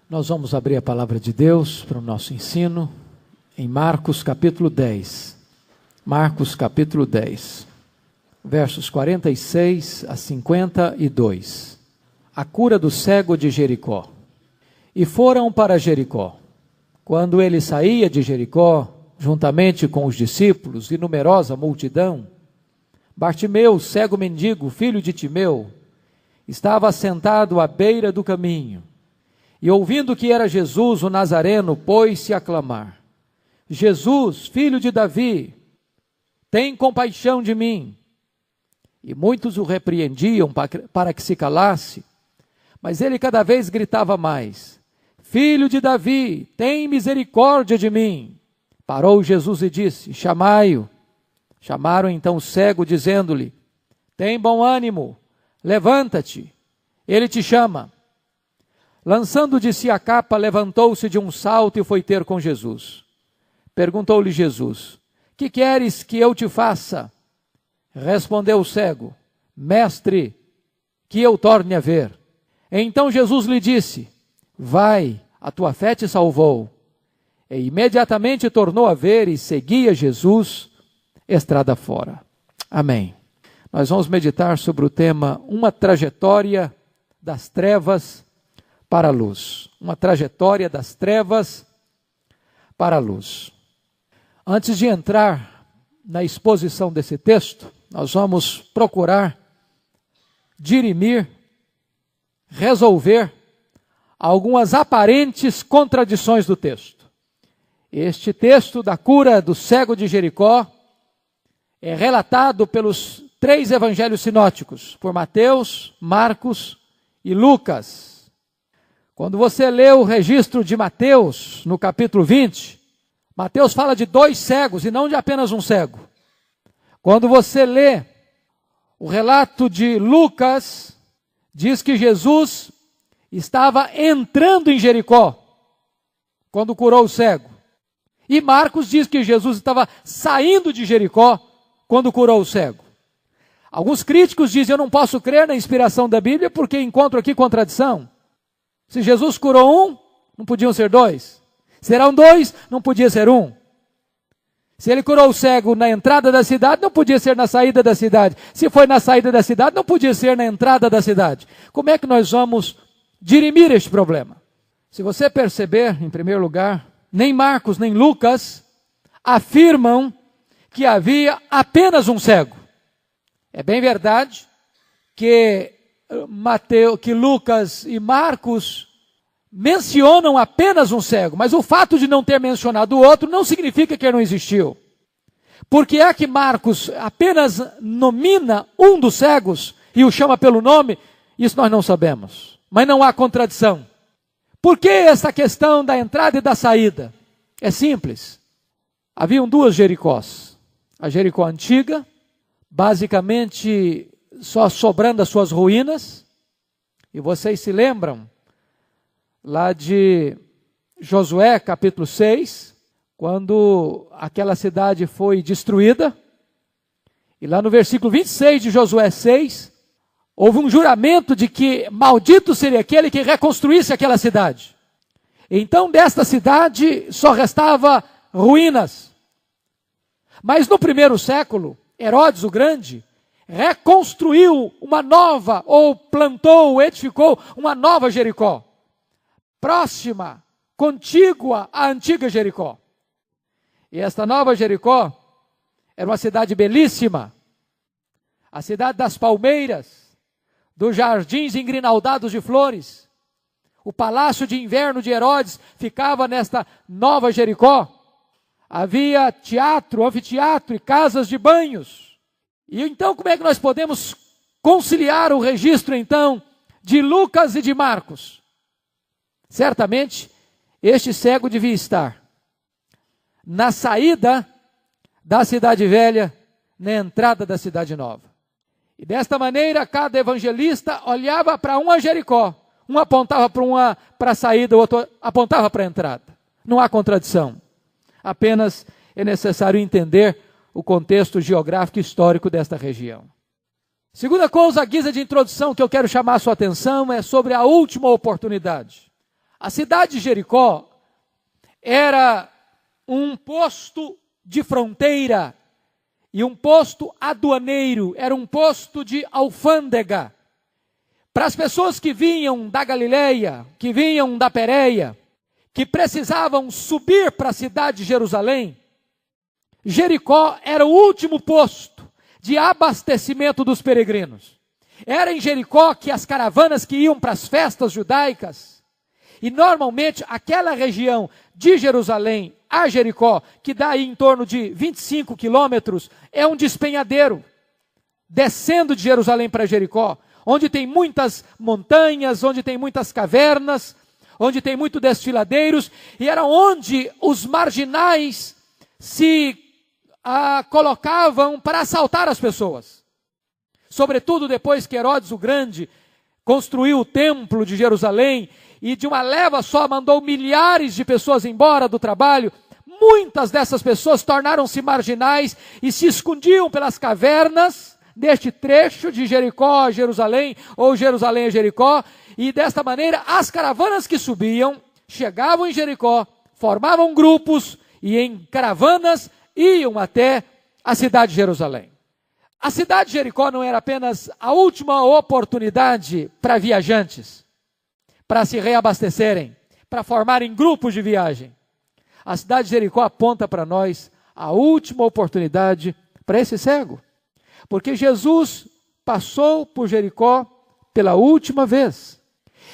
Nós vamos abrir a palavra de Deus para o nosso ensino em Marcos capítulo 10. Marcos capítulo 10, versos 46 a 52. A cura do cego de Jericó. E foram para Jericó. Quando ele saía de Jericó, juntamente com os discípulos e numerosa multidão, Bartimeu, cego mendigo, filho de Timeu, estava sentado à beira do caminho. E ouvindo que era Jesus o Nazareno, pôs-se a clamar: Jesus, filho de Davi, tem compaixão de mim. E muitos o repreendiam para que se calasse, mas ele cada vez gritava mais: Filho de Davi, tem misericórdia de mim. Parou Jesus e disse: chamai-o. Chamaram então o cego, dizendo-lhe: tem bom ânimo, levanta-te, ele te chama. Lançando de si a capa, levantou-se de um salto e foi ter com Jesus. Perguntou-lhe Jesus: que queres que eu te faça? Respondeu o cego: Mestre, que eu torne a ver. Então Jesus lhe disse: vai, a tua fé te salvou. E imediatamente tornou a ver e seguia Jesus estrada fora. Amém. Nós vamos meditar sobre o tema uma trajetória das trevas para a luz. Uma trajetória das trevas para a luz. Antes de entrar na exposição desse texto, nós vamos procurar dirimir, resolver algumas aparentes contradições do texto. Este texto da cura do cego de Jericó é relatado pelos três evangelhos sinóticos, por Mateus, Marcos e Lucas. Quando você lê o registro de Mateus, no capítulo 20, Mateus fala de dois cegos e não de apenas um cego. Quando você lê o relato de Lucas, diz que Jesus estava entrando em Jericó, quando curou o cego. E Marcos diz que Jesus estava saindo de Jericó, quando curou o cego. Alguns críticos dizem: eu não posso crer na inspiração da Bíblia, porque encontro aqui contradição. Se Jesus curou um, não podiam ser dois. Se eram dois, não podia ser um. Se ele curou o cego na entrada da cidade, não podia ser na saída da cidade. Se foi na saída da cidade, não podia ser na entrada da cidade. Como é que nós vamos dirimir este problema? Se você perceber, em primeiro lugar, nem Marcos nem Lucas afirmam que havia apenas um cego. É bem verdade que Lucas e Marcos mencionam apenas um cego, mas o fato de não ter mencionado o outro não significa que ele não existiu. Porque é que Marcos apenas nomina um dos cegos e o chama pelo nome? Isso nós não sabemos, mas não há contradição. Por que essa questão da entrada e da saída? É simples. Haviam duas Jericós. A Jericó antiga, basicamente só sobrando as suas ruínas. E vocês se lembram lá de Josué capítulo 6, quando aquela cidade foi destruída. E lá no versículo 26 de Josué 6, houve um juramento de que maldito seria aquele que reconstruísse aquela cidade. Então desta cidade só restava ruínas. Mas no primeiro século, Herodes o Grande reconstruiu uma nova, ou plantou, edificou uma nova Jericó, próxima, contígua à antiga Jericó. E esta nova Jericó era uma cidade belíssima, a cidade das palmeiras, dos jardins engrinaldados de flores. O palácio de inverno de Herodes ficava nesta nova Jericó. Havia teatro, anfiteatro e casas de banhos. E então como é que nós podemos conciliar o registro então de Lucas e de Marcos? Certamente este cego devia estar na saída da cidade velha, na entrada da cidade nova. E desta maneira cada evangelista olhava para uma Jericó. Um apontava para a saída, o outro apontava para a entrada. Não há contradição. Apenas é necessário entender o contexto geográfico e histórico desta região. Segunda coisa, a guisa de introdução que eu quero chamar a sua atenção é sobre a última oportunidade. A cidade de Jericó era um posto de fronteira e um posto aduaneiro, era um posto de alfândega. Para as pessoas que vinham da Galileia, que vinham da Pérea, que precisavam subir para a cidade de Jerusalém, Jericó era o último posto de abastecimento dos peregrinos. Era em Jericó que as caravanas que iam para as festas judaicas, e normalmente aquela região de Jerusalém a Jericó, que dá aí em torno de 25 quilômetros, é um despenhadeiro, descendo de Jerusalém para Jericó, onde tem muitas montanhas, onde tem muitas cavernas, onde tem muitos desfiladeiros, e era onde os marginais se colocavam para assaltar as pessoas. Sobretudo depois que Herodes o Grande construiu o templo de Jerusalém, e de uma leva só mandou milhares de pessoas embora do trabalho, muitas dessas pessoas tornaram-se marginais e se escondiam pelas cavernas deste trecho de Jericó a Jerusalém, ou Jerusalém a Jericó, e desta maneira as caravanas que subiam, chegavam em Jericó, formavam grupos e em caravanas iam até a cidade de Jerusalém. A cidade de Jericó não era apenas a última oportunidade para viajantes, para se reabastecerem, para formarem grupos de viagem. A cidade de Jericó aponta para nós a última oportunidade para esse cego. Porque Jesus passou por Jericó pela última vez.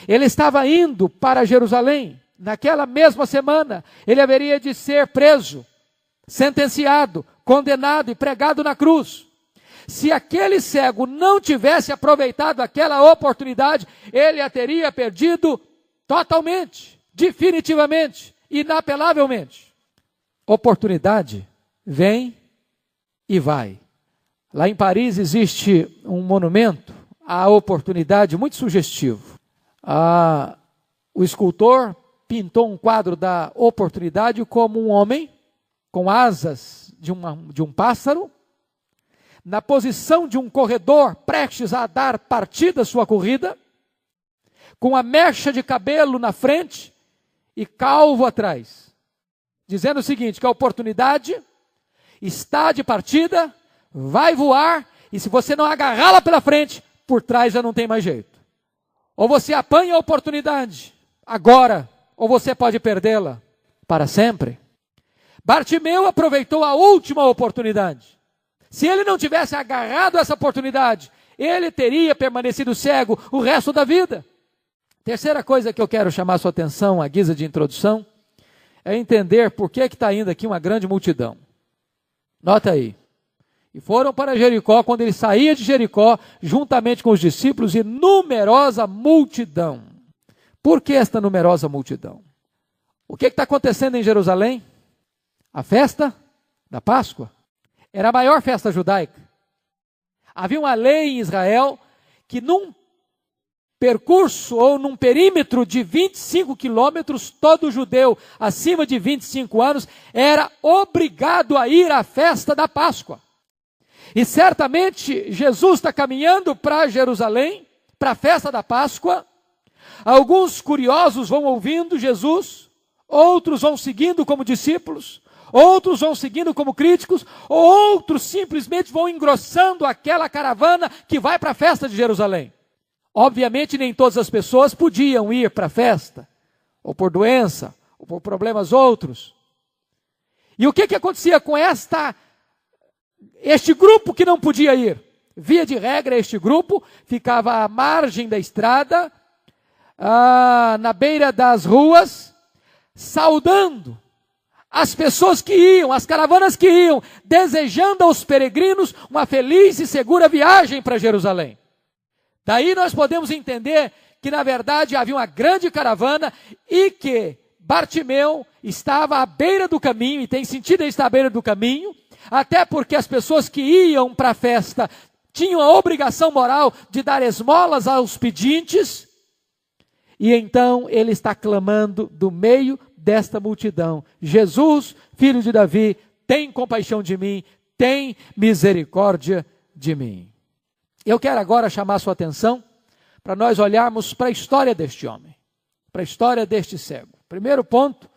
Ele estava indo para Jerusalém. Naquela mesma semana, ele haveria de ser preso, sentenciado, condenado e pregado na cruz. Se aquele cego não tivesse aproveitado aquela oportunidade, ele a teria perdido totalmente, definitivamente, inapelavelmente. Oportunidade vem e vai. Lá em Paris existe um monumento à oportunidade muito sugestivo. O escultor pintou um quadro da oportunidade como um homem com asas de um pássaro, na posição de um corredor prestes a dar partida à sua corrida, com a mecha de cabelo na frente e calvo atrás, dizendo o seguinte, que a oportunidade está de partida, vai voar, e se você não agarrá-la pela frente, por trás já não tem mais jeito. Ou você apanha a oportunidade agora, ou você pode perdê-la para sempre. Bartimeu aproveitou a última oportunidade. Se ele não tivesse agarrado essa oportunidade, ele teria permanecido cego o resto da vida. Terceira coisa que eu quero chamar a sua atenção, à guisa de introdução, é entender por que está indo aqui uma grande multidão. Nota aí. E foram para Jericó, quando ele saía de Jericó, juntamente com os discípulos, e numerosa multidão. Por que esta numerosa multidão? O que está acontecendo em Jerusalém? A festa da Páscoa. Era a maior festa judaica. Havia uma lei em Israel que num percurso ou num perímetro de 25 quilômetros, todo judeu acima de 25 anos era obrigado a ir à festa da Páscoa. E certamente Jesus está caminhando para Jerusalém, para a festa da Páscoa. Alguns curiosos vão ouvindo Jesus, outros vão seguindo como discípulos, outros vão seguindo como críticos, outros simplesmente vão engrossando aquela caravana que vai para a festa de Jerusalém. Obviamente nem todas as pessoas podiam ir para a festa, ou por doença, ou por problemas outros. E o que acontecia com este grupo que não podia ir? Via de regra, este grupo ficava à margem da estrada, na beira das ruas, saudando as pessoas que iam, as caravanas que iam, desejando aos peregrinos uma feliz e segura viagem para Jerusalém. Daí nós podemos entender que na verdade havia uma grande caravana e que Bartimeu estava à beira do caminho, e tem sentido ele estar à beira do caminho, até porque as pessoas que iam para a festa tinham a obrigação moral de dar esmolas aos pedintes, e então ele está clamando do meio desta multidão: Jesus, filho de Davi, tem compaixão de mim, tem misericórdia de mim. Eu quero agora chamar a sua atenção para nós olharmos para a história deste homem, para a história deste cego. Primeiro ponto,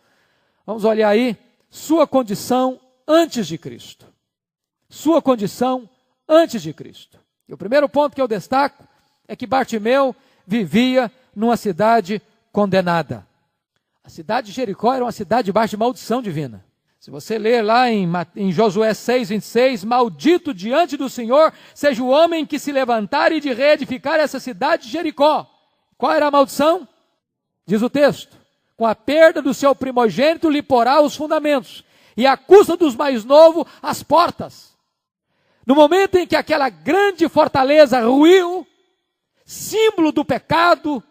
vamos olhar aí, sua condição antes de Cristo. Sua condição antes de Cristo. E o primeiro ponto que eu destaco é que Bartimeu vivia numa cidade condenada. A cidade de Jericó era uma cidade debaixo de maldição divina. Se você ler lá em Josué 6:26, maldito diante do Senhor seja o homem que se levantar e de reedificar essa cidade de Jericó. Qual era a maldição? Diz o texto, com a perda do seu primogênito lhe porá os fundamentos, e à custa dos mais novos as portas. No momento em que aquela grande fortaleza ruiu, símbolo do pecado,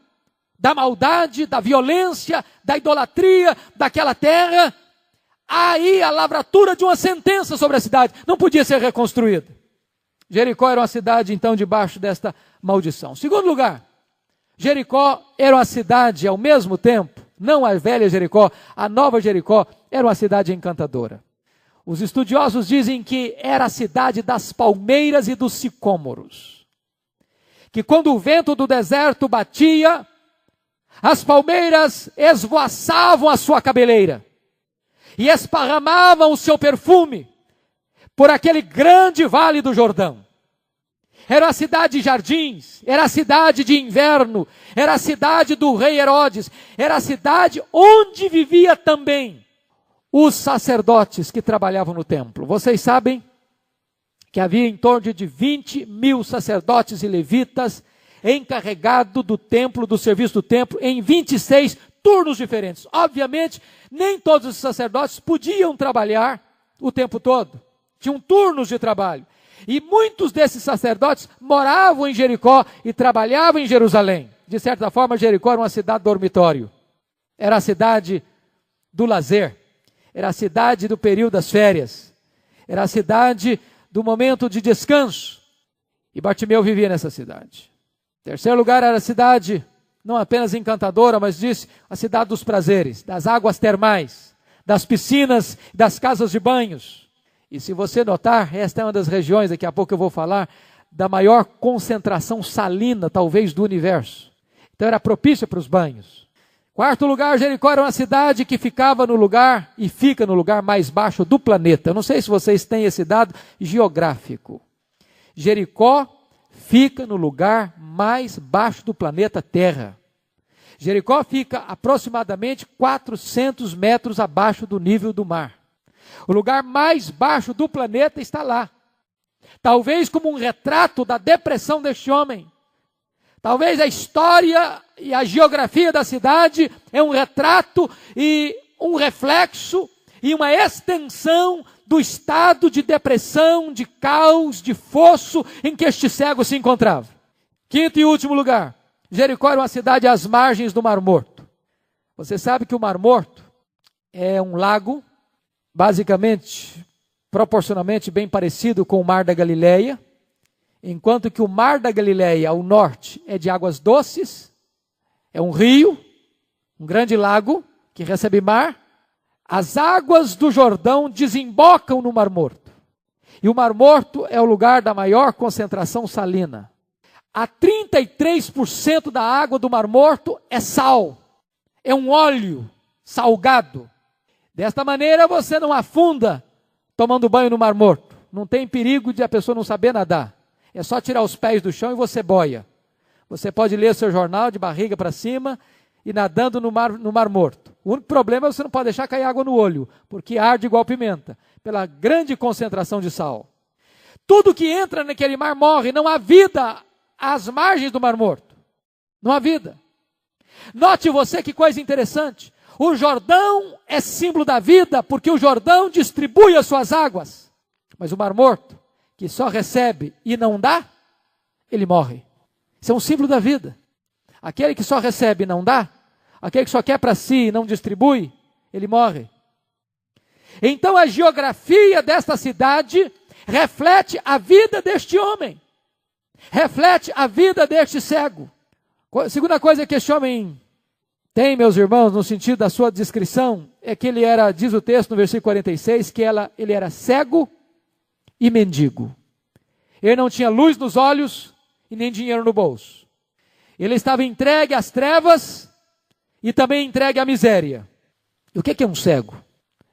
da maldade, da violência, da idolatria daquela terra, aí a lavratura de uma sentença sobre a cidade não podia ser reconstruída. Jericó era uma cidade então debaixo desta maldição. Segundo lugar, Jericó era uma cidade ao mesmo tempo, não a velha Jericó, a nova Jericó era uma cidade encantadora. Os estudiosos dizem que era a cidade das palmeiras e dos sicômoros. Que quando o vento do deserto batia, as palmeiras esvoaçavam a sua cabeleira e esparramavam o seu perfume por aquele grande vale do Jordão. Era a cidade de jardins, era a cidade de inverno, era a cidade do rei Herodes, era a cidade onde vivia também os sacerdotes que trabalhavam no templo. Vocês sabem que havia em torno de 20.000 sacerdotes e levitas encarregados do templo, do serviço do templo, em 26 turnos diferentes. Obviamente, nem todos os sacerdotes podiam trabalhar o tempo todo. Tinham turnos de trabalho. E muitos desses sacerdotes moravam em Jericó e trabalhavam em Jerusalém. De certa forma, Jericó era uma cidade dormitório. Era a cidade do lazer. Era a cidade do período das férias. Era a cidade do momento de descanso. E Bartimeu vivia nessa cidade. Terceiro lugar era a cidade, não apenas encantadora, mas disse, a cidade dos prazeres, das águas termais, das piscinas, das casas de banhos. E se você notar, esta é uma das regiões, daqui a pouco eu vou falar, da maior concentração salina, talvez, do universo. Então era propícia para os banhos. Quarto lugar, Jericó era uma cidade que ficava no lugar, e fica no lugar mais baixo do planeta. Eu não sei se vocês têm esse dado geográfico. Jericó fica no lugar mais baixo do planeta Terra. Jericó fica aproximadamente 400 metros abaixo do nível do mar. O lugar mais baixo do planeta está lá. Talvez como um retrato da depressão deste homem. Talvez a história e a geografia da cidade é um retrato e um reflexo e uma extensão do estado de depressão, de caos, de fosso em que este cego se encontrava. Quinto e último lugar, Jericó era uma cidade às margens do Mar Morto. Você sabe que o Mar Morto é um lago, basicamente, proporcionalmente bem parecido com o Mar da Galileia, enquanto que o Mar da Galileia, ao norte, é de águas doces, é um rio, um grande lago que recebe mar. As águas do Jordão desembocam no Mar Morto. E o Mar Morto é o lugar da maior concentração salina. A 33% da água do Mar Morto é sal, é um óleo salgado. Desta maneira você não afunda tomando banho no Mar Morto. Não tem perigo de a pessoa não saber nadar. É só tirar os pés do chão e você boia. Você pode ler seu jornal de barriga para cima e nadando no mar Morto. O único problema é que você não pode deixar cair água no olho, porque arde igual pimenta, pela grande concentração de sal. Tudo que entra naquele mar morre, não há vida às margens do Mar Morto. Não há vida. Note você que coisa interessante. O Jordão é símbolo da vida, porque o Jordão distribui as suas águas. Mas o Mar Morto, que só recebe e não dá, ele morre. Isso é um símbolo da vida. Aquele que só recebe e não dá, aquele que só quer para si e não distribui, ele morre. Então a geografia desta cidade reflete a vida deste homem. Reflete a vida deste cego. Segunda coisa que este homem tem, meus irmãos, no sentido da sua descrição, é que ele era, diz o texto no versículo 46, que ele era cego e mendigo. Ele não tinha luz nos olhos e nem dinheiro no bolso. Ele estava entregue às trevas e também entregue à miséria. E o que é um cego?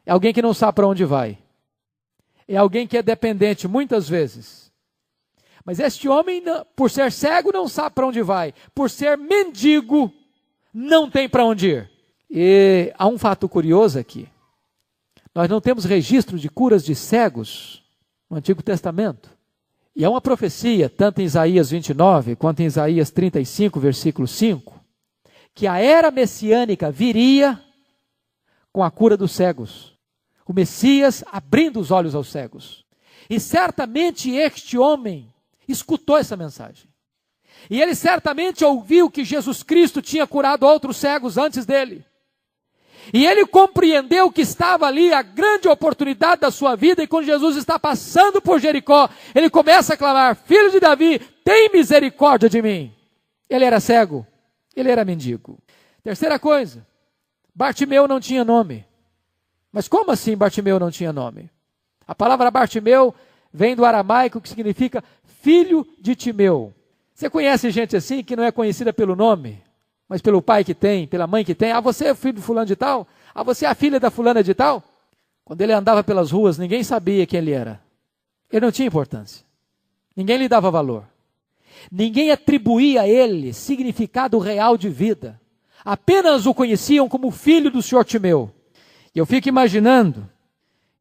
É alguém que não sabe para onde vai. É alguém que é dependente muitas vezes. Mas este homem, por ser cego, não sabe para onde vai. Por ser mendigo, não tem para onde ir. E há um fato curioso aqui. Nós não temos registro de curas de cegos no Antigo Testamento. E há uma profecia, tanto em Isaías 29, quanto em Isaías 35, versículo 5, que a era messiânica viria com a cura dos cegos. O Messias abrindo os olhos aos cegos. E certamente este homem escutou essa mensagem. E ele certamente ouviu que Jesus Cristo tinha curado outros cegos antes dele. E ele compreendeu que estava ali a grande oportunidade da sua vida, e quando Jesus está passando por Jericó, ele começa a clamar: Filho de Davi, tem misericórdia de mim. Ele era cego, ele era mendigo. Terceira coisa, Bartimeu não tinha nome. Mas como assim Bartimeu não tinha nome? A palavra Bartimeu vem do aramaico, que significa filho de Timeu. Você conhece gente assim que não é conhecida pelo nome, mas pelo pai que tem, pela mãe que tem? Ah, você é filho do fulano de tal? Ah, você é a filha da fulana de tal? Quando ele andava pelas ruas, ninguém sabia quem ele era. Ele não tinha importância. Ninguém lhe dava valor. Ninguém atribuía a ele significado real de vida. Apenas o conheciam como filho do senhor Timeu. E eu fico imaginando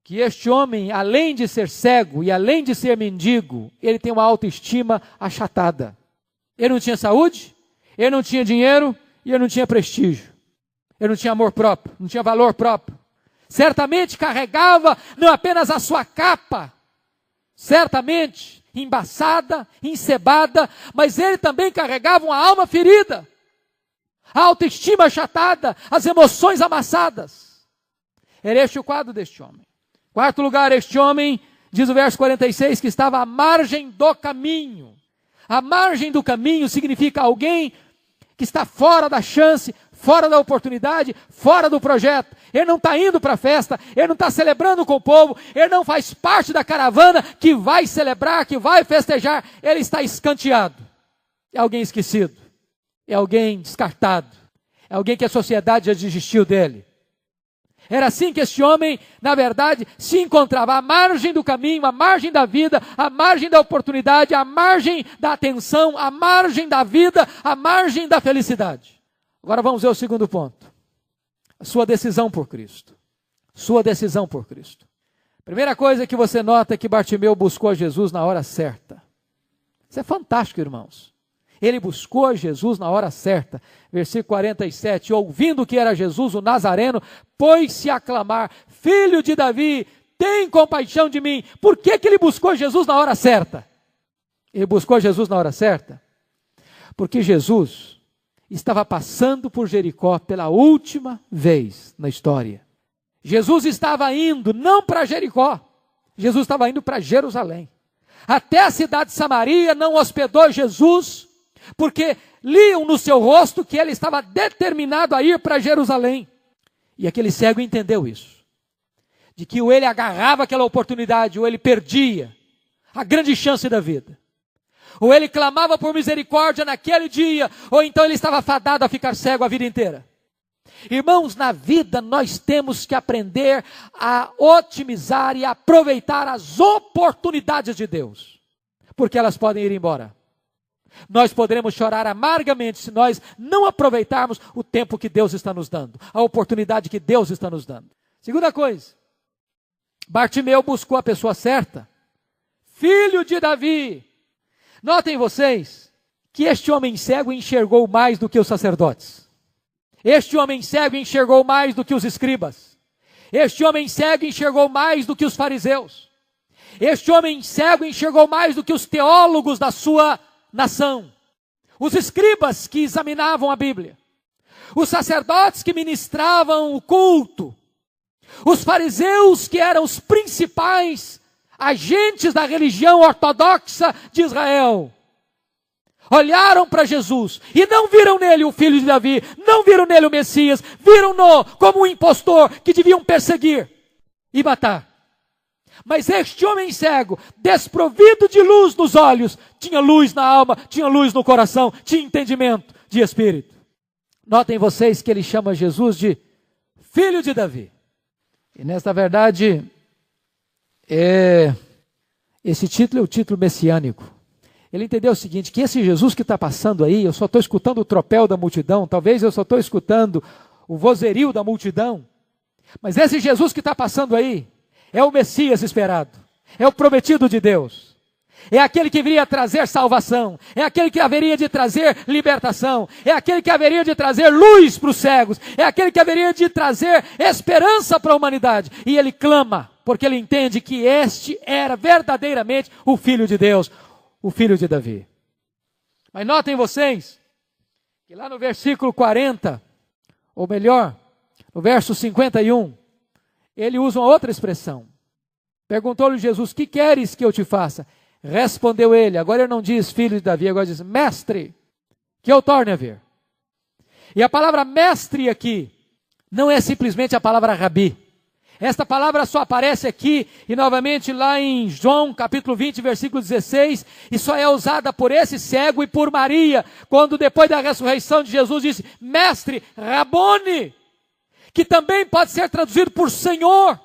que este homem, além de ser cego e além de ser mendigo, ele tem uma autoestima achatada. Ele não tinha saúde, ele não tinha dinheiro e ele não tinha prestígio. Ele não tinha amor próprio, não tinha valor próprio. Certamente carregava não apenas a sua capa, certamente embaçada, encebada, mas ele também carregava uma alma ferida, a autoestima achatada, as emoções amassadas. Era este o quadro deste homem. Quarto lugar, este homem, diz o verso 46, que estava à margem do caminho. A margem do caminho significa alguém que está fora da chance, fora da oportunidade, fora do projeto. Ele não está indo para a festa, ele não está celebrando com o povo, ele não faz parte da caravana que vai celebrar, que vai festejar. Ele está escanteado. É alguém esquecido, é alguém descartado, é alguém que a sociedade já desistiu dele. Era assim que este homem, na verdade, se encontrava à margem do caminho, à margem da vida, à margem da oportunidade, à margem da atenção, à margem da vida, à margem da felicidade. Agora vamos ver o segundo ponto. A sua decisão por Cristo. Sua decisão por Cristo. Primeira coisa que você nota é que Bartimeu buscou a Jesus na hora certa. Isso é fantástico, irmãos. Ele buscou Jesus na hora certa. Versículo 47, ouvindo que era Jesus, o Nazareno, pôs-se a clamar: Filho de Davi, tem compaixão de mim. Por que ele buscou Jesus na hora certa? Ele buscou Jesus na hora certa porque Jesus estava passando por Jericó pela última vez na história. Jesus estava indo não para Jericó, Jesus estava indo para Jerusalém. Até a cidade de Samaria não hospedou Jesus, porque liam no seu rosto que ele estava determinado a ir para Jerusalém. E aquele cego entendeu isso. De que ou ele agarrava aquela oportunidade, ou ele perdia a grande chance da vida. Ou ele clamava por misericórdia naquele dia, ou então ele estava fadado a ficar cego a vida inteira. Irmãos, na vida nós temos que aprender a otimizar e aproveitar as oportunidades de Deus. Porque elas podem ir embora. Nós poderemos chorar amargamente se nós não aproveitarmos o tempo que Deus está nos dando, a oportunidade que Deus está nos dando. Segunda coisa, Bartimeu buscou a pessoa certa, filho de Davi. Notem vocês que este homem cego enxergou mais do que os sacerdotes. Este homem cego enxergou mais do que os escribas. Este homem cego enxergou mais do que os fariseus. Este homem cego enxergou mais do que os teólogos da sua nação, os escribas que examinavam a Bíblia, os sacerdotes que ministravam o culto, os fariseus que eram os principais agentes da religião ortodoxa de Israel, olharam para Jesus e não viram nele o filho de Davi, não viram nele o Messias, viram-no como um impostor que deviam perseguir e matar. Mas este homem cego, desprovido de luz nos olhos, tinha luz na alma, tinha luz no coração, tinha entendimento de espírito. Notem vocês que ele chama Jesus de filho de Davi. E nesta verdade, esse título é o título messiânico. Ele entendeu o seguinte, que esse Jesus que está passando aí, eu só estou escutando o tropel da multidão, talvez eu só estou escutando o vozerio da multidão, mas esse Jesus que está passando aí, é o Messias esperado, é o prometido de Deus, é aquele que viria trazer salvação, é aquele que haveria de trazer libertação, é aquele que haveria de trazer luz para os cegos, é aquele que haveria de trazer esperança para a humanidade, e ele clama, porque ele entende que este era verdadeiramente o Filho de Deus, o filho de Davi. Mas notem vocês, que lá no versículo 40, ou melhor, no verso 51, ele usa uma outra expressão. Perguntou-lhe Jesus, que queres que eu te faça? Respondeu ele, agora ele não diz filho de Davi, agora diz mestre, que eu torne a ver. E a palavra mestre aqui, não é simplesmente a palavra rabi. Esta palavra só aparece aqui e novamente lá em João capítulo 20, versículo 16, e só é usada por esse cego e por Maria, quando depois da ressurreição de Jesus disse, mestre, Rabone, que também pode ser traduzido por Senhor.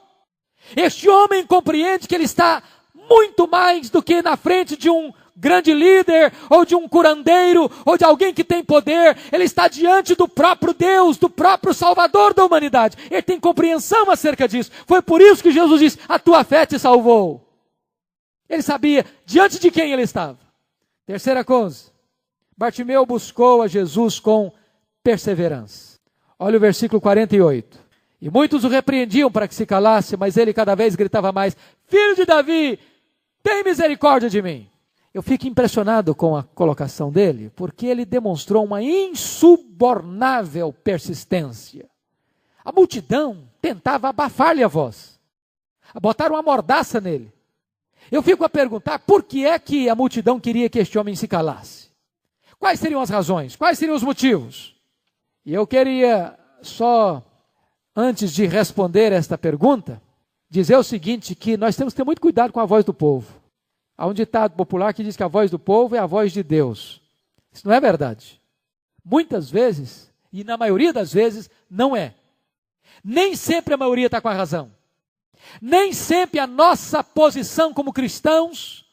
Este homem compreende que ele está muito mais do que na frente de um grande líder, ou de um curandeiro, ou de alguém que tem poder, ele está diante do próprio Deus, do próprio Salvador da humanidade, ele tem compreensão acerca disso, foi por isso que Jesus disse, a tua fé te salvou, ele sabia diante de quem ele estava. Terceira coisa, Bartimeu buscou a Jesus com perseverança, olha o versículo 48, e muitos o repreendiam para que se calasse, mas ele cada vez gritava mais, filho de Davi, tem misericórdia de mim. Eu fico impressionado com a colocação dele, porque ele demonstrou uma insubornável persistência. A multidão tentava abafar-lhe a voz, botaram uma mordaça nele. Eu fico a perguntar, por que é que a multidão queria que este homem se calasse? Quais seriam as razões? Quais seriam os motivos? E eu queria só, antes de responder esta pergunta, dizer o seguinte, que nós temos que ter muito cuidado com a voz do povo. Há um ditado popular que diz que a voz do povo é a voz de Deus. Isso não é verdade. Muitas vezes, e na maioria das vezes, não é. Nem sempre a maioria está com a razão. Nem sempre a nossa posição como cristãos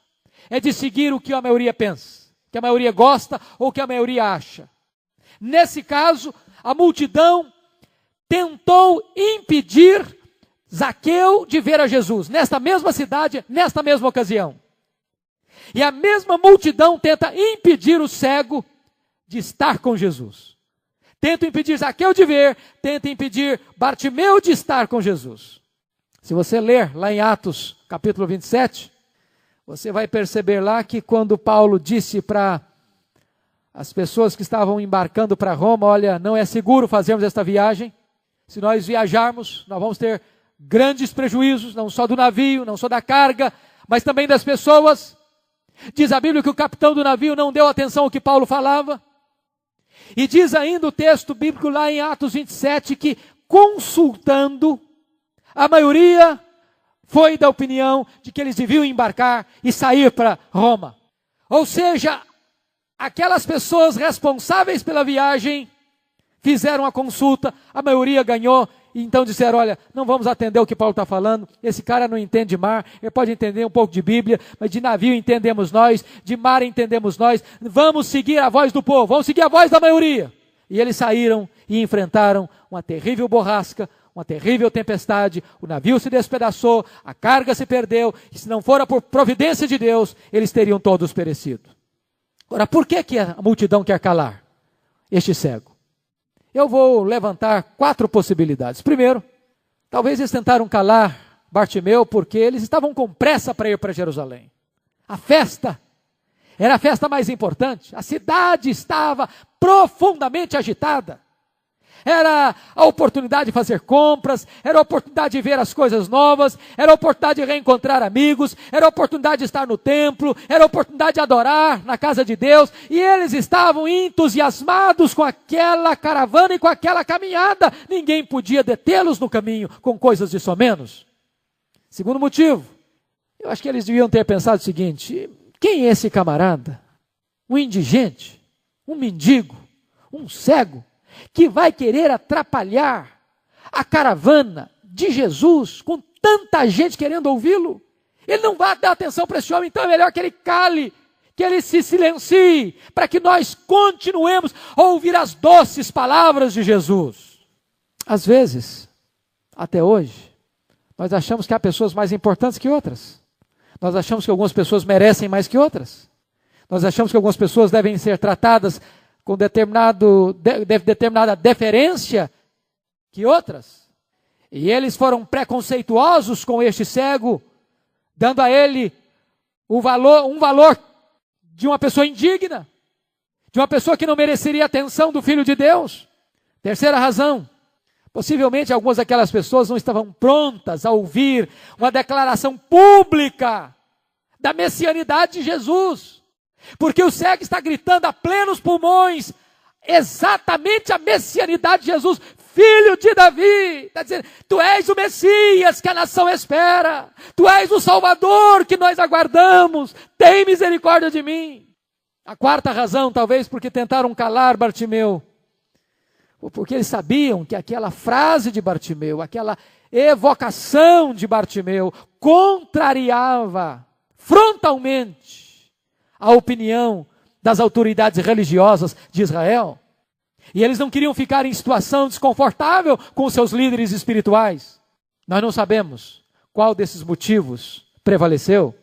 é de seguir o que a maioria pensa, que a maioria gosta ou que a maioria acha. Nesse caso, a multidão tentou impedir Zaqueu de ver a Jesus, nesta mesma cidade, nesta mesma ocasião. E a mesma multidão tenta impedir o cego de estar com Jesus. Tenta impedir Zaqueu de ver, tenta impedir Bartimeu de estar com Jesus. Se você ler lá em Atos, capítulo 27, você vai perceber lá que quando Paulo disse para as pessoas que estavam embarcando para Roma, olha, não é seguro fazermos esta viagem. Se nós viajarmos, nós vamos ter grandes prejuízos, não só do navio, não só da carga, mas também das pessoas. Diz a Bíblia que o capitão do navio não deu atenção ao que Paulo falava. E diz ainda o texto bíblico lá em Atos 27 que, consultando, a maioria foi da opinião de que eles deviam embarcar e sair para Roma. Ou seja, aquelas pessoas responsáveis pela viagem fizeram a consulta, a maioria ganhou. E então disseram, olha, não vamos atender o que Paulo está falando, esse cara não entende mar, ele pode entender um pouco de Bíblia, mas de navio entendemos nós, de mar entendemos nós, vamos seguir a voz do povo, vamos seguir a voz da maioria. E eles saíram e enfrentaram uma terrível borrasca, uma terrível tempestade, o navio se despedaçou, a carga se perdeu, e se não fora por providência de Deus, eles teriam todos perecido. Agora, por que a multidão quer calar este cego? Eu vou levantar 4 possibilidades. Primeiro, talvez eles tentaram calar Bartimeu porque eles estavam com pressa para ir para Jerusalém. A festa era a festa mais importante. A cidade estava profundamente agitada. Era a oportunidade de fazer compras, era a oportunidade de ver as coisas novas, era a oportunidade de reencontrar amigos, era a oportunidade de estar no templo, era a oportunidade de adorar na casa de Deus, e eles estavam entusiasmados com aquela caravana e com aquela caminhada. Ninguém podia detê-los no caminho com coisas de somenos. Segundo motivo, eu acho que eles deviam ter pensado o seguinte: quem é esse camarada? Um indigente, um mendigo, um cego, que vai querer atrapalhar a caravana de Jesus com tanta gente querendo ouvi-lo? Ele não vai dar atenção para esse homem, então é melhor que ele cale, que ele se silencie, para que nós continuemos a ouvir as doces palavras de Jesus. Às vezes, até hoje, nós achamos que há pessoas mais importantes que outras. Nós achamos que algumas pessoas merecem mais que outras. Nós achamos que algumas pessoas devem ser tratadas com determinada deferência que outras. E eles foram preconceituosos com este cego, dando a ele um valor de uma pessoa indigna, de uma pessoa que não mereceria a atenção do Filho de Deus. Terceira razão, possivelmente algumas daquelas pessoas não estavam prontas a ouvir uma declaração pública da messianidade de Jesus, porque o cego está gritando a plenos pulmões exatamente a messianidade de Jesus, Filho de Davi. Está dizendo: tu és o Messias que a nação espera, tu és o Salvador que nós aguardamos, tem misericórdia de mim. A quarta razão, talvez porque tentaram calar Bartimeu, ou porque eles sabiam que aquela frase de Bartimeu, aquela evocação de Bartimeu, contrariava frontalmente a opinião das autoridades religiosas de Israel. E eles não queriam ficar em situação desconfortável com os seus líderes espirituais. Nós não sabemos qual desses motivos prevaleceu,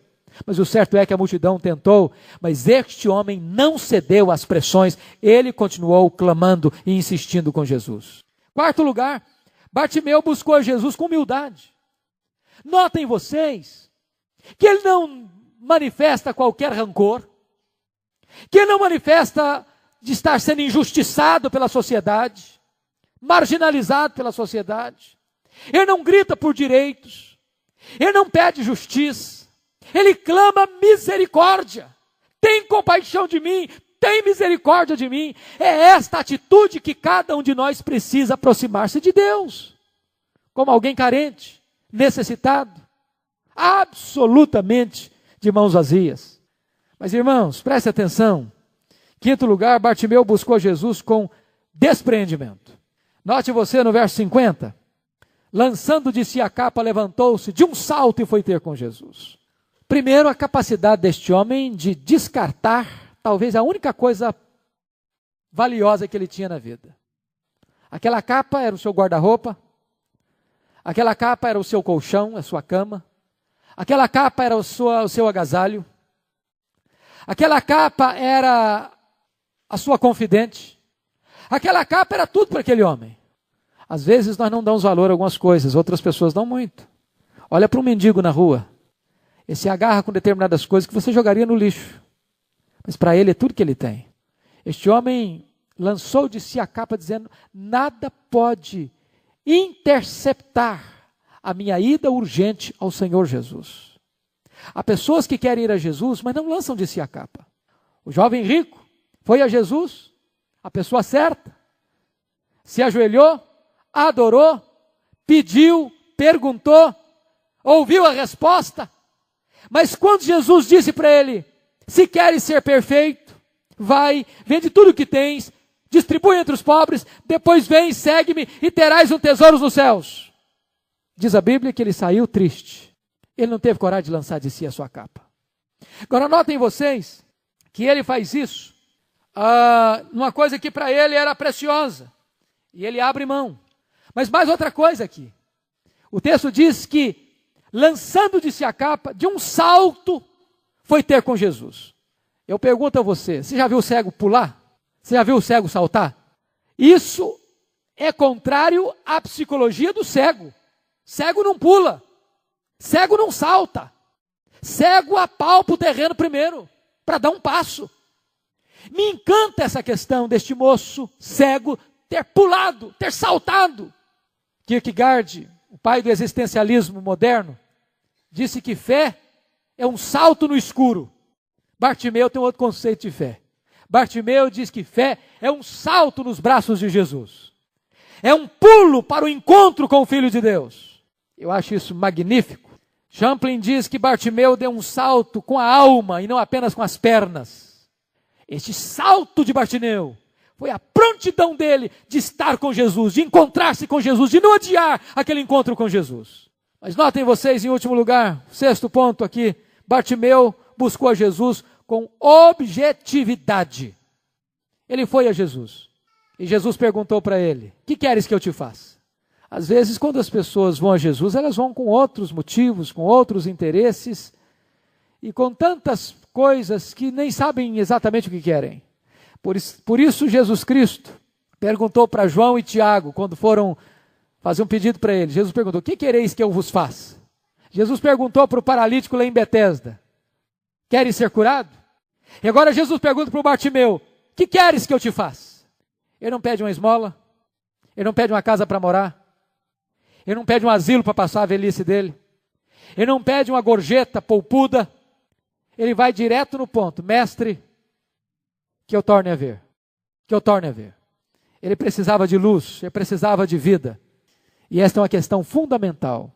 mas o certo é que a multidão tentou, mas este homem não cedeu às pressões, ele continuou clamando e insistindo com Jesus. Quarto lugar, Bartimeu buscou Jesus com humildade. Notem vocês que ele não manifesta qualquer rancor, que ele não manifesta de estar sendo injustiçado pela sociedade, marginalizado pela sociedade. Ele não grita por direitos, ele não pede justiça, ele clama misericórdia. Tem compaixão de mim, tem misericórdia de mim. É esta atitude que cada um de nós precisa aproximar-se de Deus, como alguém carente, necessitado, absolutamente de mãos vazias. Mas, irmãos, preste atenção. Quinto lugar, Bartimeu buscou Jesus com despreendimento. Note você no verso 50. Lançando de si a capa, levantou-se de um salto e foi ter com Jesus. Primeiro, a capacidade deste homem de descartar talvez a única coisa valiosa que ele tinha na vida. Aquela capa era o seu guarda-roupa, aquela capa era o seu colchão, a sua cama, aquela capa era o seu agasalho, aquela capa era a sua confidente, aquela capa era tudo para aquele homem. Às vezes nós não damos valor a algumas coisas, outras pessoas dão muito. Olha para um mendigo na rua, ele se agarra com determinadas coisas que você jogaria no lixo, mas para ele é tudo que ele tem. Este homem lançou de si a capa dizendo: nada pode interceptar a minha ida urgente ao Senhor Jesus. Há pessoas que querem ir a Jesus, mas não lançam de si a capa. O jovem rico foi a Jesus, a pessoa certa, se ajoelhou, adorou, pediu, perguntou, ouviu a resposta, mas quando Jesus disse para ele: se queres ser perfeito, vai, vende tudo o que tens, distribui entre os pobres, depois vem, segue-me e terás um tesouro nos céus. Diz a Bíblia que ele saiu triste. Ele não teve coragem de lançar de si a sua capa. Agora notem vocês que ele faz isso numa coisa que para ele era preciosa. E ele abre mão. Mas mais outra coisa aqui. O texto diz que, lançando de si a capa, de um salto, foi ter com Jesus. Eu pergunto a você, você já viu o cego pular? Você já viu o cego saltar? Isso é contrário à psicologia do cego. Cego não pula. Cego não salta. Cego apalpa o terreno primeiro, para dar um passo. Me encanta essa questão deste moço cego ter pulado, ter saltado. Kierkegaard, o pai do existencialismo moderno, disse que fé é um salto no escuro. Bartimeu tem um outro conceito de fé. Bartimeu diz que fé é um salto nos braços de Jesus. É um pulo para o encontro com o Filho de Deus. Eu acho isso magnífico. Champlin diz que Bartimeu deu um salto com a alma e não apenas com as pernas. Este salto de Bartimeu Foi a prontidão dele de estar com Jesus, de encontrar-se com Jesus, de não adiar aquele encontro com Jesus. Mas notem vocês, em último lugar, sexto ponto aqui, Bartimeu buscou a Jesus com objetividade. Ele foi a Jesus. E Jesus perguntou para ele: que queres que eu te faça? Às vezes, quando as pessoas vão a Jesus, elas vão com outros motivos, com outros interesses, e com tantas coisas que nem sabem exatamente o que querem. Por isso Jesus Cristo perguntou para João e Tiago, quando foram fazer um pedido para ele, Jesus perguntou: que quereis que eu vos faça? Jesus perguntou para o paralítico lá em Betesda: queres ser curado? E agora Jesus pergunta para o Bartimeu: que queres que eu te faça? Ele não pede uma esmola, ele não pede uma casa para morar, ele não pede um asilo para passar a velhice dele, ele não pede uma gorjeta poupuda, ele vai direto no ponto: mestre, que eu torne a ver, que eu torne a ver. Ele precisava de luz, ele precisava de vida, e esta é uma questão fundamental.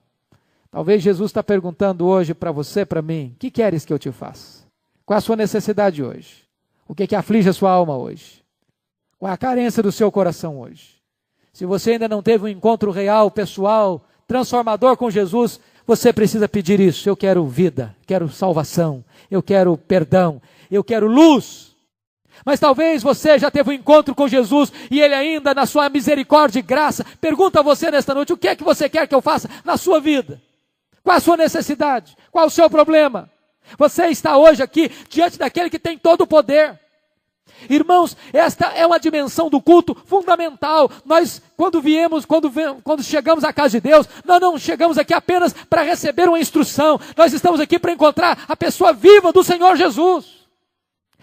Talvez Jesus está perguntando hoje para você, para mim: que queres que eu te faça? Qual é a sua necessidade hoje? O que aflige a sua alma hoje? Qual é a carência do seu coração hoje? Se você ainda não teve um encontro real, pessoal, transformador com Jesus, você precisa pedir isso. Eu quero vida, quero salvação, eu quero perdão, eu quero luz. Mas talvez você já teve um encontro com Jesus e Ele ainda, na sua misericórdia e graça, pergunta a você nesta noite: o que é que você quer que eu faça na sua vida? Qual a sua necessidade? Qual o seu problema? Você está hoje aqui diante daquele que tem todo o poder. Irmãos, esta é uma dimensão do culto fundamental. Nós, quando chegamos à casa de Deus, nós não chegamos aqui apenas para receber uma instrução. Nós estamos aqui para encontrar a pessoa viva do Senhor Jesus.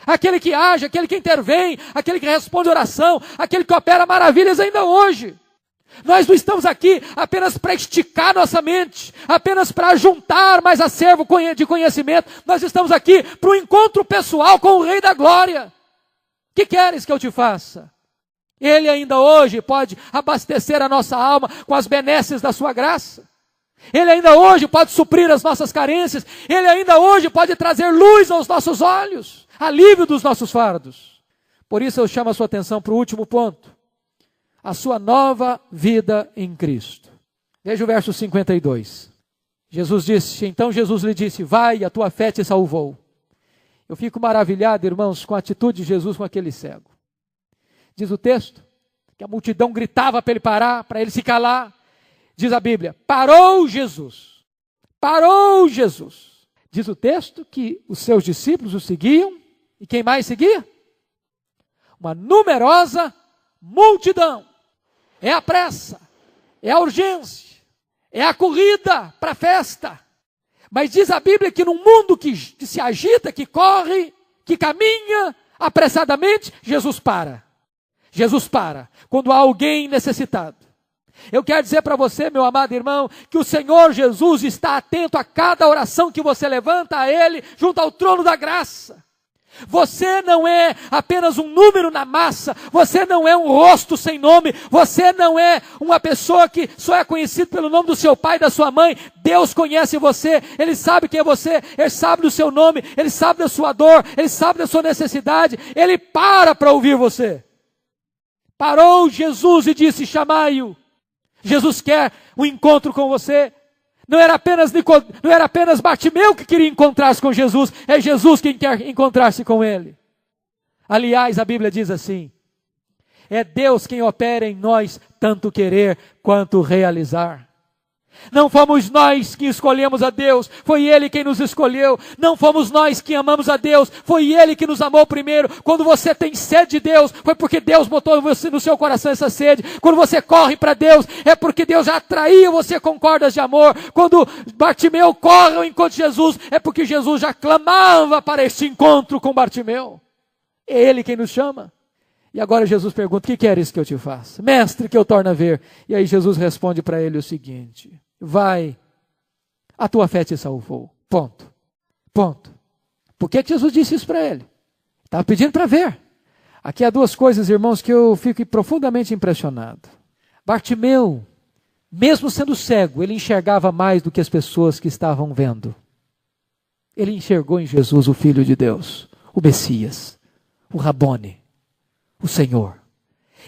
Aquele que age, aquele que intervém, aquele que responde oração, aquele que opera maravilhas ainda hoje. Nós não estamos aqui apenas para esticar nossa mente, apenas para juntar mais acervo de conhecimento. Nós estamos aqui para um encontro pessoal com o Rei da Glória. Que queres que eu te faça? Ele ainda hoje pode abastecer a nossa alma com as benesses da sua graça. Ele ainda hoje pode suprir as nossas carências. Ele ainda hoje pode trazer luz aos nossos olhos, alívio dos nossos fardos. Por isso eu chamo a sua atenção para o último ponto: a sua nova vida em Cristo. Veja o verso 52. Então Jesus lhe disse: vai, a tua fé te salvou. Eu fico maravilhado, irmãos, com a atitude de Jesus com aquele cego. Diz o texto que a multidão gritava para ele parar, para ele se calar. Diz a Bíblia: parou Jesus. Parou Jesus. Diz o texto que os seus discípulos o seguiam. E quem mais seguia? Uma numerosa multidão. É a pressa, é a urgência, é a corrida para a festa. Mas diz a Bíblia que num mundo que se agita, que corre, que caminha apressadamente, Jesus para. Jesus para quando há alguém necessitado. Eu quero dizer para você, meu amado irmão, que o Senhor Jesus está atento a cada oração que você levanta a Ele junto ao trono da graça. Você não é apenas um número na massa, você não é um rosto sem nome, você não é uma pessoa que só é conhecido pelo nome do seu pai e da sua mãe. Deus conhece você, Ele sabe quem é você, Ele sabe do seu nome, Ele sabe da sua dor, Ele sabe da sua necessidade, Ele para ouvir você. Parou Jesus e disse: chamai-o. Jesus quer um encontro com você. Não era apenas Bartimeu que queria encontrar-se com Jesus, é Jesus quem quer encontrar-se com ele. Aliás, a Bíblia diz assim: é Deus quem opera em nós tanto querer quanto realizar. Não fomos nós que escolhemos a Deus, foi Ele quem nos escolheu. Não fomos nós que amamos a Deus, foi Ele que nos amou primeiro. Quando você tem sede de Deus, foi porque Deus botou no seu coração essa sede. Quando você corre para Deus, é porque Deus já atraiu você com cordas de amor. Quando Bartimeu corre ao encontro de Jesus, é porque Jesus já clamava para este encontro com Bartimeu. É Ele quem nos chama. E agora Jesus pergunta: que queres que eu te faça? Mestre, que eu torne a ver. E aí Jesus responde para ele o seguinte: vai, a tua fé te salvou. Ponto. Ponto. Por que Jesus disse isso para ele? Estava pedindo para ver. Aqui há duas coisas, irmãos, que eu fico profundamente impressionado. Bartimeu, mesmo sendo cego, ele enxergava mais do que as pessoas que estavam vendo. Ele enxergou em Jesus o Filho de Deus, o Messias, o Rabone, o Senhor.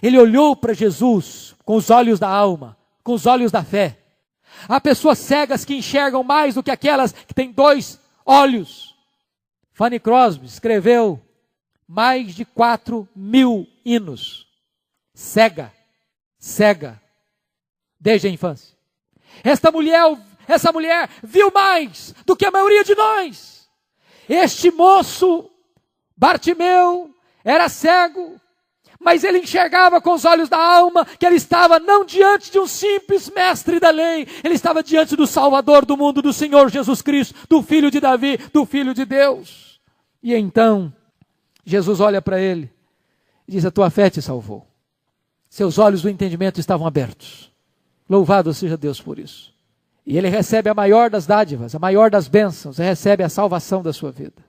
Ele olhou para Jesus com os olhos da alma, com os olhos da fé. Há pessoas cegas que enxergam mais do que aquelas que têm 2 olhos. Fanny Crosby escreveu mais de 4.000 hinos. Cega, desde a infância. Essa mulher viu mais do que a maioria de nós. Este moço, Bartimeu, era cego, mas ele enxergava com os olhos da alma que ele estava não diante de um simples mestre da lei, ele estava diante do Salvador do mundo, do Senhor Jesus Cristo, do Filho de Davi, do Filho de Deus. E então, Jesus olha para ele e diz: a tua fé te salvou. Seus olhos do entendimento estavam abertos. Louvado seja Deus por isso. E ele recebe a maior das dádivas, a maior das bênçãos, e recebe a salvação da sua vida,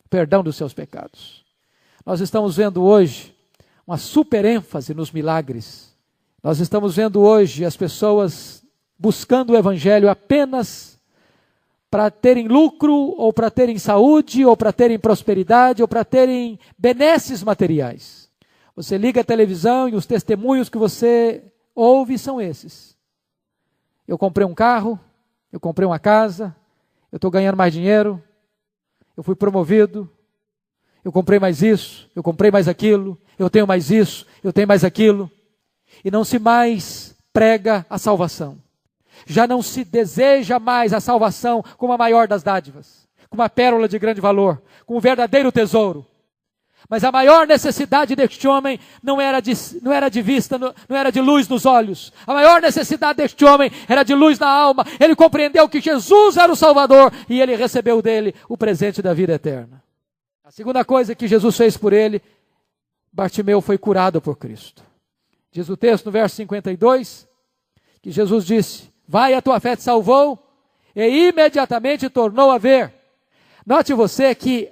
o perdão dos seus pecados. Nós estamos vendo hoje uma super ênfase nos milagres. Nós estamos vendo hoje as pessoas buscando o evangelho apenas para terem lucro, ou para terem saúde, ou para terem prosperidade, ou para terem benesses materiais. Você liga a televisão e os testemunhos que você ouve são esses. Eu comprei um carro, eu comprei uma casa, eu estou ganhando mais dinheiro, eu fui promovido, eu comprei mais isso, eu comprei mais aquilo, eu tenho mais isso, eu tenho mais aquilo. E não se mais prega a salvação. Já não se deseja mais a salvação como a maior das dádivas, como a pérola de grande valor, como o verdadeiro tesouro. Mas a maior necessidade deste homem não era de vista, não era de luz nos olhos. A maior necessidade deste homem era de luz na alma. Ele compreendeu que Jesus era o Salvador e ele recebeu dele o presente da vida eterna. A segunda coisa que Jesus fez por ele, Bartimeu foi curado por Cristo. Diz o texto no verso 52, que Jesus disse: vai, a tua fé te salvou, e imediatamente tornou a ver. Note você que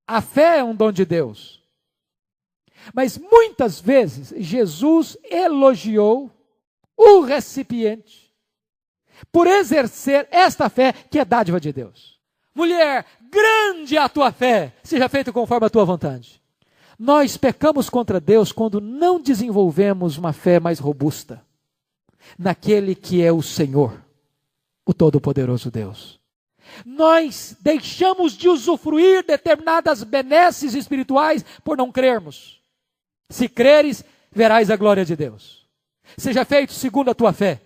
a fé é um dom de Deus. Mas muitas vezes Jesus elogiou o recipiente por exercer esta fé que é dádiva de Deus. Mulher, grande é a tua fé, seja feito conforme a tua vontade. Nós pecamos contra Deus quando não desenvolvemos uma fé mais robusta naquele que é o Senhor, o Todo-Poderoso Deus. Nós deixamos de usufruir determinadas benesses espirituais por não crermos. Se creres, verás a glória de Deus. Seja feito segundo a tua fé.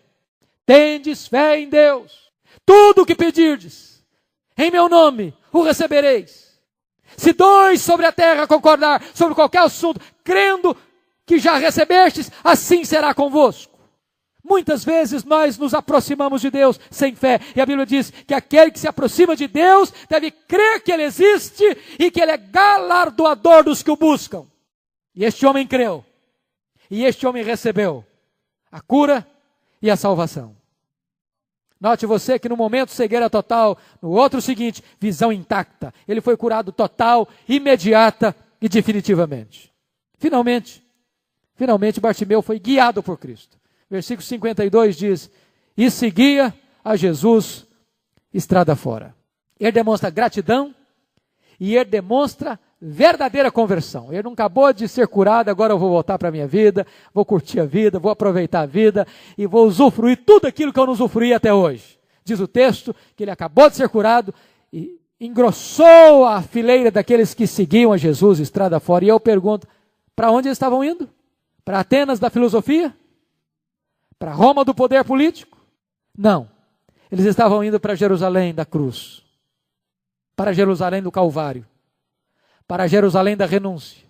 Tendes fé em Deus. Tudo o que pedirdes, em meu nome, o recebereis. Se 2 sobre a terra concordar sobre qualquer assunto, crendo que já recebestes, assim será convosco. Muitas vezes nós nos aproximamos de Deus sem fé. E a Bíblia diz que aquele que se aproxima de Deus deve crer que Ele existe e que Ele é galardoador dos que o buscam. E este homem creu. E este homem recebeu a cura e a salvação. Note você que no momento cegueira total, no outro seguinte, visão intacta. Ele foi curado total, imediata e definitivamente. Finalmente, Bartimeu foi guiado por Cristo. Versículo 52 diz: e seguia a Jesus estrada fora. Ele demonstra gratidão e ele demonstra verdadeira conversão. Ele não acabou de ser curado, agora eu vou voltar para a minha vida, vou curtir a vida, vou aproveitar a vida e vou usufruir tudo aquilo que eu não usufruí até hoje. Diz o texto que ele acabou de ser curado e engrossou a fileira daqueles que seguiam a Jesus estrada fora. E eu pergunto, para onde eles estavam indo? Para Atenas da filosofia? Para Roma do poder político? Não. Eles estavam indo para Jerusalém da cruz, para Jerusalém do Calvário, para Jerusalém da renúncia,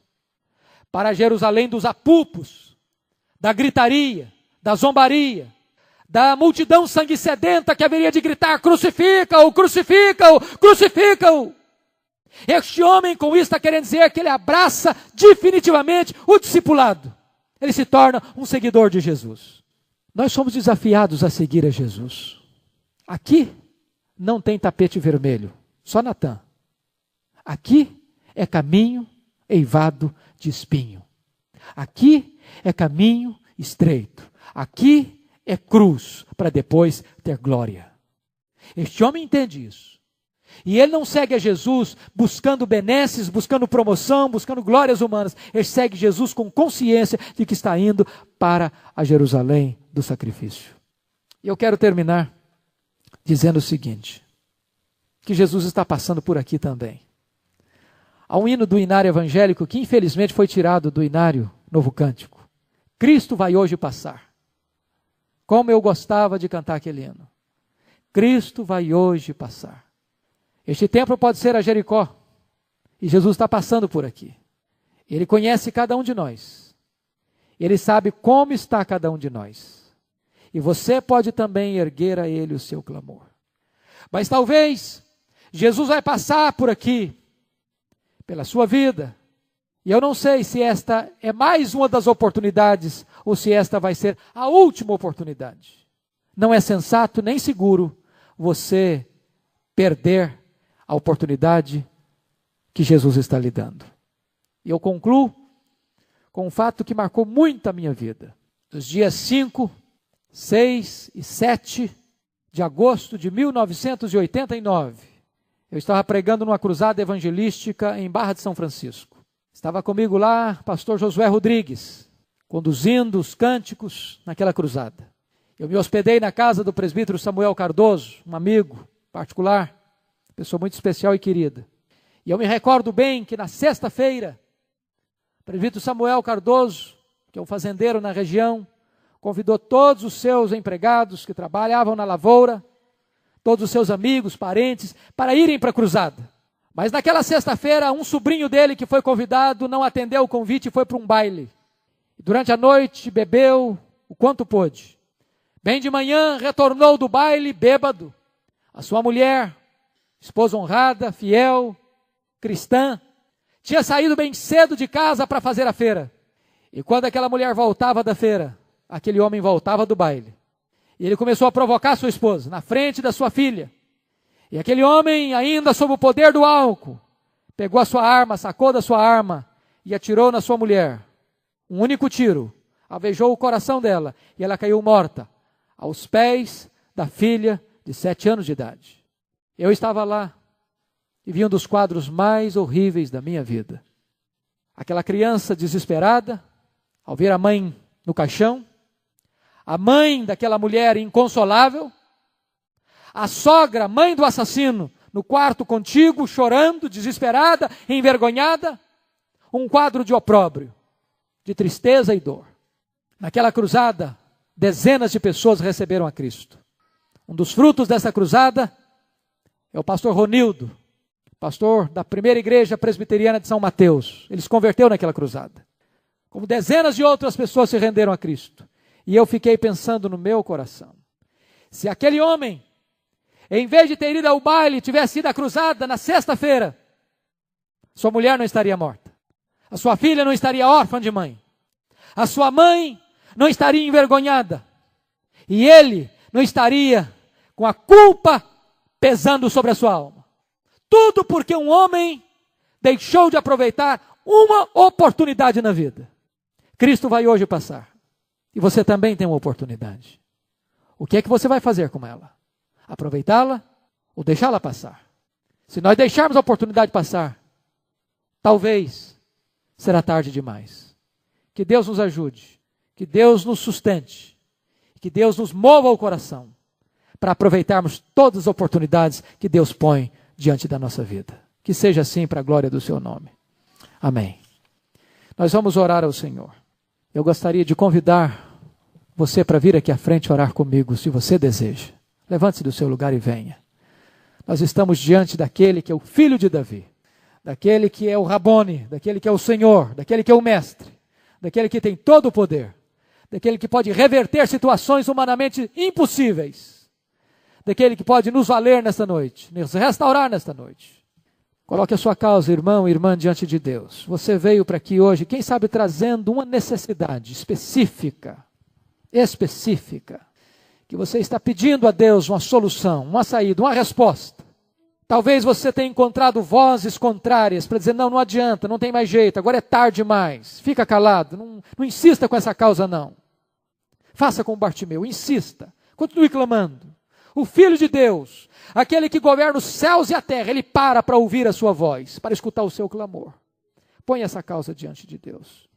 para Jerusalém dos apupos, da gritaria, da zombaria, da multidão sangue sedenta que haveria de gritar: crucifica-o, crucifica-o, crucifica-o. Este homem com isso está querendo dizer que ele abraça definitivamente o discipulado. Ele se torna um seguidor de Jesus. Nós somos desafiados a seguir a Jesus. Aqui não tem tapete vermelho, só Natã. Aqui é caminho eivado de espinho. Aqui é caminho estreito. Aqui é cruz para depois ter glória. Este homem entende isso. E ele não segue a Jesus buscando benesses, buscando promoção, buscando glórias humanas. Ele segue Jesus com consciência de que está indo para a Jerusalém do sacrifício. E eu quero terminar dizendo o seguinte, que Jesus está passando por aqui também. Há um hino do Inário Evangélico que infelizmente foi tirado do Inário Novo Cântico. Cristo vai hoje passar. Como eu gostava de cantar aquele hino. Cristo vai hoje passar. Este templo pode ser a Jericó. E Jesus está passando por aqui. Ele conhece cada um de nós. Ele sabe como está cada um de nós. E você pode também erguer a Ele o seu clamor. Mas talvez Jesus vai passar por aqui, pela sua vida. E eu não sei se esta é mais uma das oportunidades ou se esta vai ser a última oportunidade. Não é sensato nem seguro você perder a oportunidade que Jesus está lhe dando. E eu concluo com um fato que marcou muito a minha vida. Nos dias 5, 6 e 7 de agosto de 1989, eu estava pregando numa cruzada evangelística em Barra de São Francisco. Estava comigo lá pastor Josué Rodrigues, conduzindo os cânticos naquela cruzada. Eu me hospedei na casa do presbítero Samuel Cardoso, um amigo particular, pessoa muito especial e querida. E eu me recordo bem que na sexta-feira, o presbítero Samuel Cardoso, que é um fazendeiro na região, convidou todos os seus empregados que trabalhavam na lavoura, todos os seus amigos, parentes, para irem para a cruzada. Mas naquela sexta-feira, um sobrinho dele que foi convidado não atendeu o convite e foi para um baile. Durante a noite, bebeu o quanto pôde. Bem de manhã, retornou do baile bêbado. A sua mulher, esposa honrada, fiel, cristã, tinha saído bem cedo de casa para fazer a feira. E quando aquela mulher voltava da feira, aquele homem voltava do baile. E ele começou a provocar sua esposa, na frente da sua filha. E aquele homem, ainda sob o poder do álcool, pegou a sua arma, sacou da sua arma e atirou na sua mulher. Um único tiro, alvejou o coração dela e ela caiu morta, aos pés da filha de 7 anos de idade. Eu estava lá e vi um dos quadros mais horríveis da minha vida. Aquela criança desesperada, ao ver a mãe no caixão, a mãe daquela mulher inconsolável, a sogra, mãe do assassino, no quarto contíguo, chorando, desesperada, envergonhada, um quadro de opróbrio, de tristeza e dor. Naquela cruzada, dezenas de pessoas receberam a Cristo. Um dos frutos dessa cruzada é o pastor Ronildo, pastor da primeira igreja presbiteriana de São Mateus. Ele se converteu naquela cruzada. Como dezenas de outras pessoas se renderam a Cristo. E eu fiquei pensando no meu coração. Se aquele homem, em vez de ter ido ao baile, tivesse ido à cruzada na sexta-feira, sua mulher não estaria morta. A sua filha não estaria órfã de mãe. A sua mãe não estaria envergonhada. E ele não estaria com a culpa pesando sobre a sua alma. Tudo porque um homem deixou de aproveitar uma oportunidade na vida. Cristo vai hoje passar. E você também tem uma oportunidade. O que é que você vai fazer com ela? Aproveitá-la ou deixá-la passar? Se nós deixarmos a oportunidade passar, talvez será tarde demais. Que Deus nos ajude, que Deus nos sustente, que Deus nos mova o coração para aproveitarmos todas as oportunidades que Deus põe diante da nossa vida. Que seja assim para a glória do seu nome. Amém. Nós vamos orar ao Senhor. Eu gostaria de convidar você para vir aqui à frente orar comigo, se você deseja. Levante-se do seu lugar e venha. Nós estamos diante daquele que é o filho de Davi, daquele que é o Rabone, daquele que é o Senhor, daquele que é o Mestre, daquele que tem todo o poder, daquele que pode reverter situações humanamente impossíveis, daquele que pode nos valer nesta noite, nos restaurar nesta noite. Coloque a sua causa, irmão e irmã, diante de Deus. Você veio para aqui hoje, quem sabe trazendo uma necessidade específica, que você está pedindo a Deus uma solução, uma saída, uma resposta. Talvez você tenha encontrado vozes contrárias para dizer, não adianta, não tem mais jeito, agora é tarde demais, fica calado, não insista com essa causa não. Faça como Bartimeu, insista, continue clamando. o Filho de Deus, aquele que governa os céus e a terra, ele para ouvir a sua voz, para escutar o seu clamor. Põe essa causa diante de Deus.